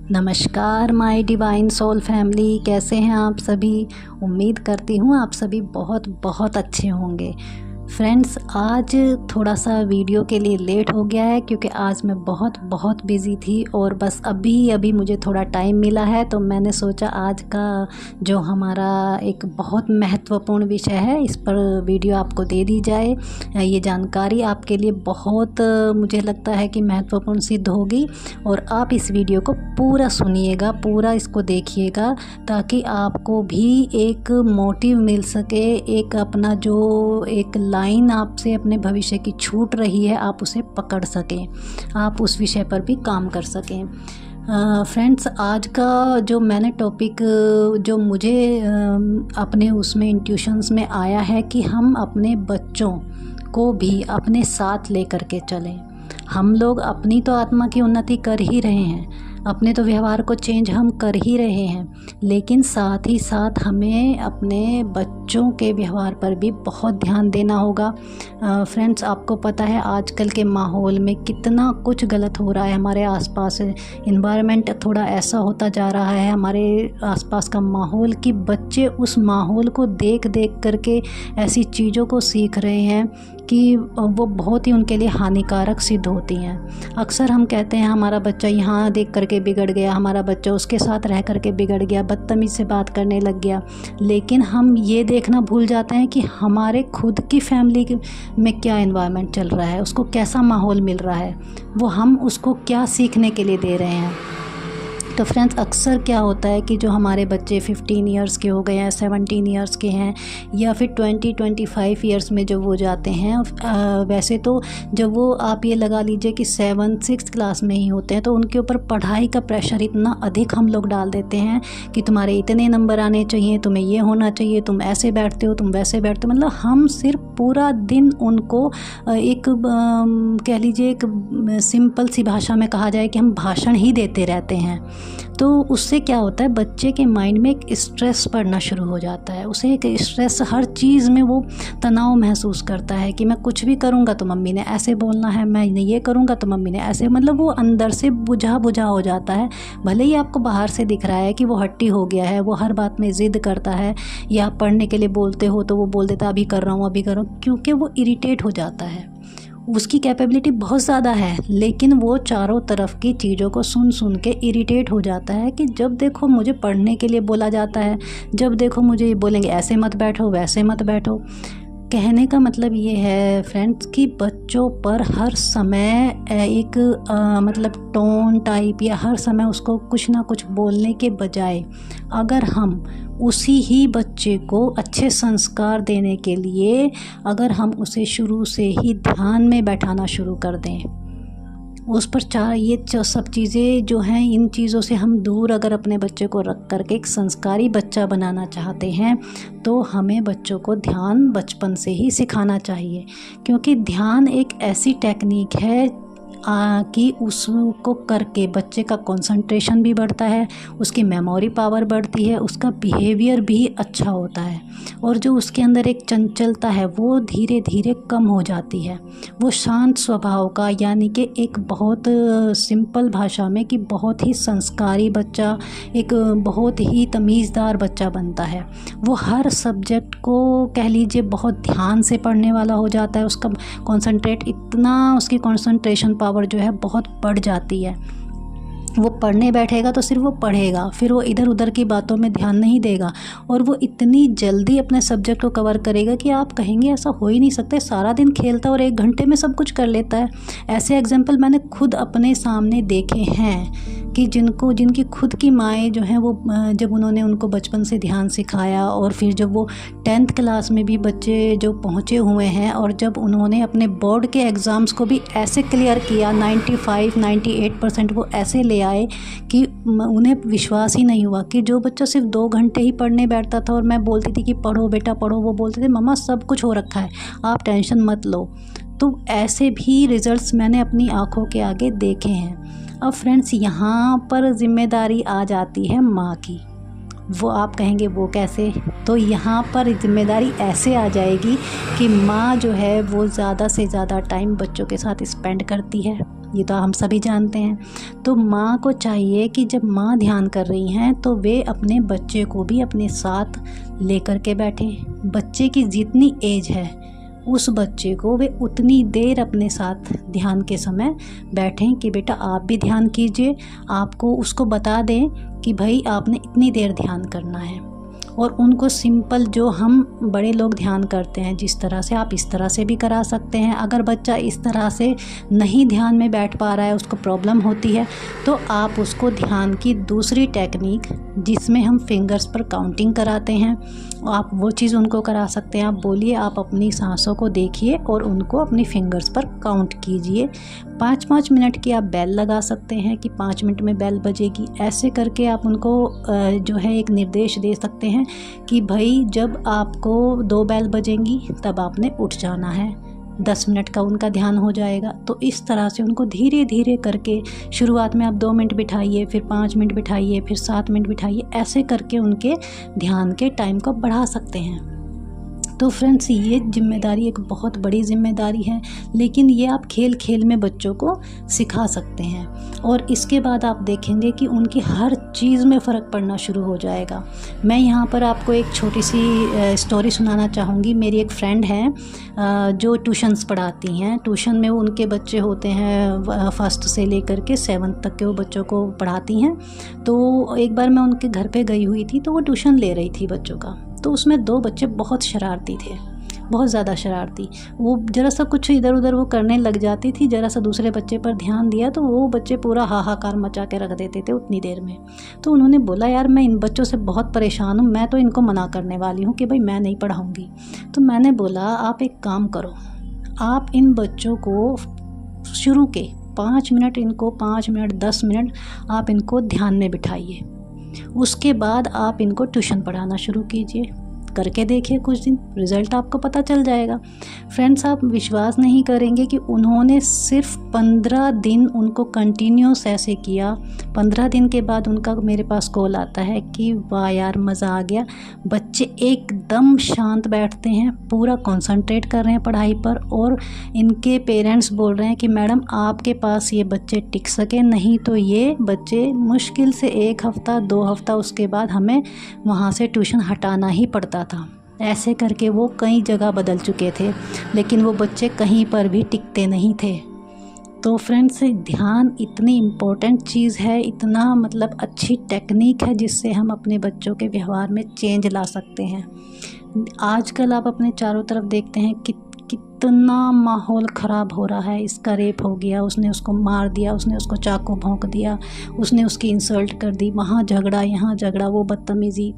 नमस्कार my divine soul family, कैसे हैं आप सभी। उम्मीद करती हूँ आप सभी बहुत बहुत अच्छे होंगे। फ्रेंड्स, आज थोड़ा सा वीडियो के लिए लेट हो गया है क्योंकि आज मैं बहुत बिज़ी थी और बस अभी मुझे थोड़ा टाइम मिला है, तो मैंने सोचा आज का जो हमारा एक बहुत महत्वपूर्ण विषय है इस पर वीडियो आपको दे दी जाए। ये जानकारी आपके लिए बहुत मुझे लगता है कि महत्वपूर्ण सिद्ध होगी और आप इस वीडियो को पूरा सुनिएगा, पूरा इसको देखिएगा ताकि आपको भी एक मोटिव मिल सके, एक अपना जो एक लाइन आपसे अपने भविष्य की छूट रही है आप उसे पकड़ सकें, आप उस विषय पर भी काम कर सकें। फ्रेंड्स, आज का जो मैंने टॉपिक जो मुझे अपने उसमें इंट्यूशंस में आया है कि हम अपने बच्चों को भी अपने साथ लेकर के चलें। हम लोग अपनी तो आत्मा की उन्नति कर ही रहे हैं, अपने तो व्यवहार को चेंज हम कर ही रहे हैं, लेकिन साथ ही साथ हमें अपने बच्चों के व्यवहार पर भी बहुत ध्यान देना होगा। फ्रेंड्स, आपको पता है आजकल के माहौल में कितना कुछ गलत हो रहा है। हमारे आसपास इन्वायरमेंट थोड़ा ऐसा होता जा रहा है, हमारे आसपास का माहौल, कि बच्चे उस माहौल को देख करके ऐसी चीज़ों को सीख रहे हैं कि वो बहुत ही उनके लिए हानिकारक सिद्ध होती हैं। अक्सर हम कहते हैं हमारा बच्चा यहाँ देख करके बिगड़ गया, हमारा बच्चा उसके साथ रह करके बिगड़ गया, बदतमीज़ से बात करने लग गया, लेकिन हम ये देखना भूल जाते हैं कि हमारे खुद की फैमिली में क्या एनवायरनमेंट चल रहा है, उसको कैसा माहौल मिल रहा है, वो हम उसको क्या सीखने के लिए दे रहे हैं। तो फ्रेंड्स, अक्सर क्या होता है कि जो हमारे बच्चे 15 इयर्स के हो गए हैं, 17 इयर्स के हैं या फिर 20-25 इयर्स में जब वो जाते हैं, वैसे तो जब वो आप ये लगा लीजिए कि 7-6 क्लास में ही होते हैं, तो उनके ऊपर पढ़ाई का प्रेशर इतना अधिक हम लोग डाल देते हैं कि तुम्हारे इतने नंबर आने चाहिए, तुम्हें ये होना चाहिए, तुम ऐसे बैठते हो, तुम वैसे बैठते हो। मतलब हम सिर्फ पूरा दिन उनको एक कह लीजिए एक सिंपल सी भाषा में कहा जाए कि हम भाषण ही देते रहते हैं। तो उससे क्या होता है, बच्चे के माइंड में एक स्ट्रेस पड़ना शुरू हो जाता है, उसे एक स्ट्रेस, हर चीज़ में वो तनाव महसूस करता है कि मैं कुछ भी करूँगा तो मम्मी ने ऐसे बोलना है, मैं ये करूँगा तो मम्मी ने ऐसे, मतलब वो अंदर से बुझा हो जाता है। भले ही आपको बाहर से दिख रहा है कि वो हट्टी हो गया है, वो हर बात में ज़िद करता है, या आप पढ़ने के लिए बोलते हो तो वो बोल देता अभी कर रहा हूँ, क्योंकि वो इरिटेट हो जाता है। उसकी कैपेबिलिटी बहुत ज़्यादा है, लेकिन वो चारों तरफ की चीज़ों को सुन के इरिटेट हो जाता है कि जब देखो मुझे पढ़ने के लिए बोला जाता है, जब देखो मुझे बोलेंगे ऐसे मत बैठो, वैसे मत बैठो। कहने का मतलब ये है फ्रेंड्स कि बच्चों पर हर समय एक मतलब टोन टाइप या हर समय उसको कुछ ना कुछ बोलने के बजाय अगर हम उसी ही बच्चे को अच्छे संस्कार देने के लिए अगर हम उसे शुरू से ही ध्यान में बैठाना शुरू कर दें, उस पर ये सब चीज़ें जो हैं, इन चीज़ों से हम दूर अगर अपने बच्चे को रख करके एक संस्कारी बच्चा बनाना चाहते हैं तो हमें बच्चों को ध्यान बचपन से ही सिखाना चाहिए। क्योंकि ध्यान एक ऐसी टेक्निक है कि उसको करके बच्चे का कंसंट्रेशन भी बढ़ता है, उसकी मेमोरी पावर बढ़ती है, उसका बिहेवियर भी अच्छा होता है और जो उसके अंदर एक चंचलता है वो धीरे धीरे कम हो जाती है। वो शांत स्वभाव का, यानी कि एक बहुत सिंपल भाषा में कि बहुत ही संस्कारी बच्चा, एक बहुत ही तमीज़दार बच्चा बनता है। वो हर सब्जेक्ट को कह लीजिए बहुत ध्यान से पढ़ने वाला हो जाता है, उसका उसकी कंसंट्रेशन पावर जो है बहुत बढ़ जाती है। वो पढ़ने बैठेगा तो सिर्फ वो पढ़ेगा, फिर वो इधर उधर की बातों में ध्यान नहीं देगा और वो इतनी जल्दी अपने सब्जेक्ट को कवर करेगा कि आप कहेंगे ऐसा हो ही नहीं सकता, सारा दिन खेलता और 1 घंटे में सब कुछ कर लेता है। ऐसे एग्जाम्पल मैंने खुद अपने सामने देखे हैं कि जिनकी खुद की माएँ जो हैं वो जब उन्होंने उनको बचपन से ध्यान सिखाया और फिर जब वो 10th क्लास में भी बच्चे जो पहुँचे हुए हैं और जब उन्होंने अपने बोर्ड के एग्ज़ाम्स को भी ऐसे क्लियर किया, 95-98% वो ऐसे ले आए कि उन्हें विश्वास ही नहीं हुआ कि जो बच्चा सिर्फ 2 घंटे ही पढ़ने बैठता था और मैं बोलती थी कि पढ़ो बेटा पढ़ो, वो बोलते थे मम्मा सब कुछ हो रखा है, आप टेंशन मत लो। तो ऐसे भी रिज़ल्ट्स मैंने अपनी आँखों के आगे देखे हैं। अब फ्रेंड्स, यहाँ पर जिम्मेदारी आ जाती है माँ की। वो आप कहेंगे वो कैसे, तो यहाँ पर जिम्मेदारी ऐसे आ जाएगी कि माँ जो है वो ज़्यादा से ज़्यादा टाइम बच्चों के साथ स्पेंड करती है, ये तो हम सभी जानते हैं। तो माँ को चाहिए कि जब माँ ध्यान कर रही हैं तो वे अपने बच्चे को भी अपने साथ लेकर के बैठें। बच्चे की जितनी एज है उस बच्चे को वे उतनी देर अपने साथ ध्यान के समय बैठें कि बेटा आप भी ध्यान कीजिए। आपको उसको बता दें कि भाई आपने इतनी देर ध्यान करना है। और उनको सिंपल जो हम बड़े लोग ध्यान करते हैं जिस तरह से, आप इस तरह से भी करा सकते हैं। अगर बच्चा इस तरह से नहीं ध्यान में बैठ पा रहा है, उसको प्रॉब्लम होती है, तो आप उसको ध्यान की दूसरी टेक्निक जिसमें हम फिंगर्स पर काउंटिंग कराते हैं, आप वो चीज़ उनको करा सकते हैं। आप बोलिए, आप अपनी सांसों को देखिए और उनको अपनी फिंगर्स पर काउंट कीजिए। 5-5 मिनट की आप बेल लगा सकते हैं कि 5 मिनट में बेल बजेगी। ऐसे करके आप उनको जो है एक निर्देश दे सकते हैं कि भाई जब आपको 2 बेल बजेंगी तब आपने उठ जाना है। 10 मिनट का उनका ध्यान हो जाएगा। तो इस तरह से उनको धीरे धीरे करके, शुरुआत में आप 2 मिनट बिठाइए, फिर 5 मिनट बिठाइए, फिर 7 मिनट बिठाइए। ऐसे करके उनके ध्यान के टाइम को बढ़ा सकते हैं। तो फ्रेंड्स, ये जिम्मेदारी एक बहुत बड़ी जिम्मेदारी है, लेकिन ये आप खेल खेल में बच्चों को सिखा सकते हैं। और इसके बाद आप देखेंगे कि उनकी हर चीज़ में फ़र्क पड़ना शुरू हो जाएगा। मैं यहाँ पर आपको एक छोटी सी स्टोरी सुनाना चाहूँगी। मेरी एक फ्रेंड है जो ट्यूशन्स पढ़ाती हैं। ट्यूशन में वो उनके बच्चे होते हैं 1st से लेकर के 7th तक के, वो बच्चों को पढ़ाती हैं। तो एक बार मैं उनके घर पे गई हुई थी, तो वो ट्यूशन ले रही थी बच्चों का। तो उसमें 2 बच्चे बहुत शरारती थे, बहुत ज़्यादा शरारती। वो ज़रा सा कुछ इधर उधर वो करने लग जाती थी, ज़रा सा दूसरे बच्चे पर ध्यान दिया तो वो बच्चे पूरा हाहाकार मचा के रख देते थे उतनी देर में। तो उन्होंने बोला, यार मैं इन बच्चों से बहुत परेशान हूँ, मैं तो इनको मना करने वाली हूँ कि भाई मैं नहीं पढ़ाऊँगी। तो मैंने बोला, आप एक काम करो, आप इन बच्चों को शुरू के 5 मिनट, इनको 5 मिनट 10 मिनट आप इनको ध्यान में बिठाइए। उसके बाद आप इनको ट्यूशन पढ़ाना शुरू कीजिए। करके देखिए कुछ दिन, रिज़ल्ट आपको पता चल जाएगा। फ्रेंड्स, आप विश्वास नहीं करेंगे कि उन्होंने सिर्फ 15 दिन उनको कंटिन्यूस ऐसे किया। 15 दिन के बाद उनका मेरे पास कॉल आता है कि वाह यार मज़ा आ गया, बच्चे एकदम शांत बैठते हैं, पूरा कंसंट्रेट कर रहे हैं पढ़ाई पर। और इनके पेरेंट्स बोल रहे हैं कि मैडम आपके पास ये बच्चे टिक सके, नहीं तो ये बच्चे मुश्किल से 1 हफ़्ता 2 हफ़्ता उसके बाद हमें वहाँ से ट्यूशन हटाना ही पड़ता था। ऐसे करके वो कई जगह बदल चुके थे, लेकिन वो बच्चे कहीं पर भी टिकते नहीं थे। तो फ्रेंड्स, ध्यान इतनी इम्पोर्टेंट चीज़ है, इतना मतलब अच्छी टेक्निक है जिससे हम अपने बच्चों के व्यवहार में चेंज ला सकते हैं। आजकल आप अपने चारों तरफ देखते हैं कि कितना माहौल ख़राब हो रहा है। इसका रेप हो गया, उसने उसको मार दिया, उसने उसको चाकू भोंक दिया, उसने उसकी इंसल्ट कर दी, वहाँ झगड़ा, यहाँ झगड़ा, वो बदतमीज़ी।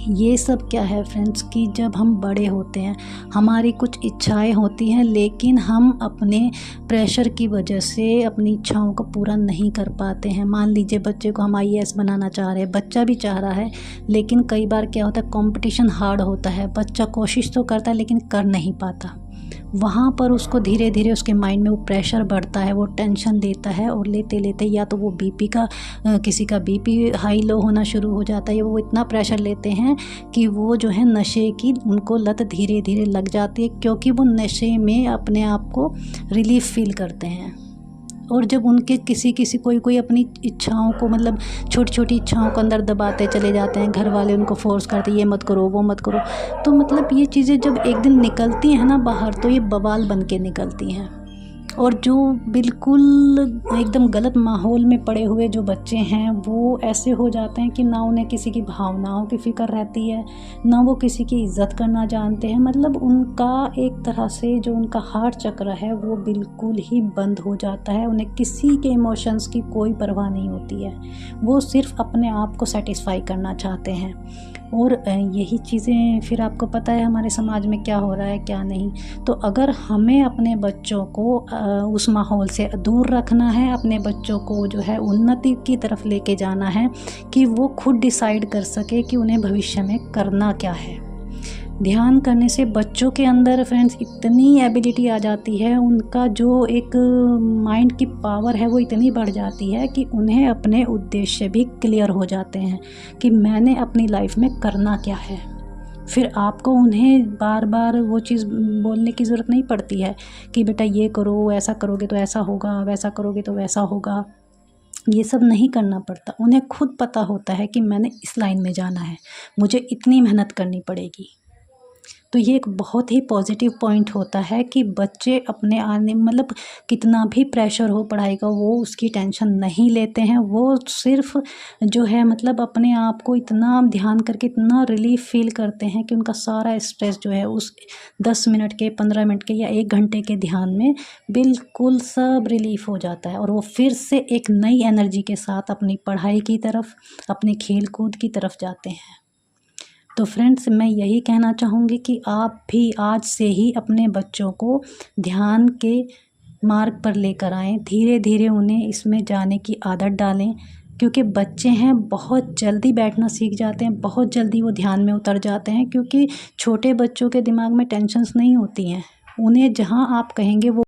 ये सब क्या है फ्रेंड्स कि जब हम बड़े होते हैं, हमारी कुछ इच्छाएं होती हैं, लेकिन हम अपने प्रेशर की वजह से अपनी इच्छाओं को पूरा नहीं कर पाते हैं। मान लीजिए बच्चे को हम IAS बनाना चाह रहे हैं, बच्चा भी चाह रहा है, लेकिन कई बार क्या होता है, कंपटीशन हार्ड होता है। बच्चा कोशिश तो करता है लेकिन कर नहीं पाता। वहाँ पर उसको धीरे धीरे उसके माइंड में वो प्रेशर बढ़ता है, वो टेंशन लेता है, और लेते लेते या तो वो BP का किसी का BP हाई लो होना शुरू हो जाता है, या वो इतना प्रेशर लेते हैं कि वो जो है नशे की उनको लत धीरे धीरे लग जाती है, क्योंकि वो नशे में अपने आप को रिलीफ फील करते हैं। और जब उनके किसी कोई अपनी इच्छाओं को, मतलब छोटी छोटी इच्छाओं को अंदर दबाते चले जाते हैं, घर वाले उनको फोर्स करते हैं ये मत करो वो मत करो, तो मतलब ये चीज़ें जब एक दिन निकलती हैं ना बाहर, तो ये बवाल बन के निकलती हैं। और जो बिल्कुल एकदम गलत माहौल में पड़े हुए जो बच्चे हैं, वो ऐसे हो जाते हैं कि ना उन्हें किसी की भावनाओं की फ़िक्र रहती है, ना वो किसी की इज़्ज़त करना जानते हैं। मतलब उनका एक तरह से जो उनका हार्ट चक्र है वो बिल्कुल ही बंद हो जाता है। उन्हें किसी के इमोशंस की कोई परवाह नहीं होती है, वो सिर्फ अपने आप को सेटिस्फाई करना चाहते हैं। और यही चीज़ें फिर आपको पता है हमारे समाज में क्या हो रहा है क्या नहीं। तो अगर हमें अपने बच्चों को उस माहौल से दूर रखना है, अपने बच्चों को जो है उन्नति की तरफ लेके जाना है कि वो खुद डिसाइड कर सके कि उन्हें भविष्य में करना क्या है। ध्यान करने से बच्चों के अंदर फ्रेंड्स इतनी एबिलिटी आ जाती है, उनका जो एक माइंड की पावर है वो इतनी बढ़ जाती है कि उन्हें अपने उद्देश्य भी क्लियर हो जाते हैं कि मैंने अपनी लाइफ में करना क्या है। फिर आपको उन्हें बार बार वो चीज़ बोलने की ज़रूरत नहीं पड़ती है कि बेटा ये करो, ऐसा करोगे तो ऐसा होगा, वैसा करोगे तो वैसा होगा। ये सब नहीं करना पड़ता, उन्हें खुद पता होता है कि मैंने इस लाइन में जाना है, मुझे इतनी मेहनत करनी पड़ेगी। तो ये एक बहुत ही पॉजिटिव पॉइंट होता है कि बच्चे अपने आने मतलब कितना भी प्रेशर हो पढ़ाई का, वो उसकी टेंशन नहीं लेते हैं। वो सिर्फ जो है मतलब अपने आप को इतना ध्यान करके इतना रिलीफ फील करते हैं कि उनका सारा स्ट्रेस जो है उस 10 मिनट के, 15 मिनट के या 1 घंटे के ध्यान में बिल्कुल सब रिलीफ हो जाता है, और वो फिर से एक नई एनर्जी के साथ अपनी पढ़ाई की तरफ, अपने खेल कूद की तरफ जाते हैं। तो फ्रेंड्स, मैं यही कहना चाहूँगी कि आप भी आज से ही अपने बच्चों को ध्यान के मार्ग पर लेकर आएँ। धीरे धीरे उन्हें इसमें जाने की आदत डालें, क्योंकि बच्चे हैं बहुत जल्दी बैठना सीख जाते हैं, बहुत जल्दी वो ध्यान में उतर जाते हैं, क्योंकि छोटे बच्चों के दिमाग में टेंशन्स नहीं होती हैं। उन्हें जहाँ आप कहेंगे वो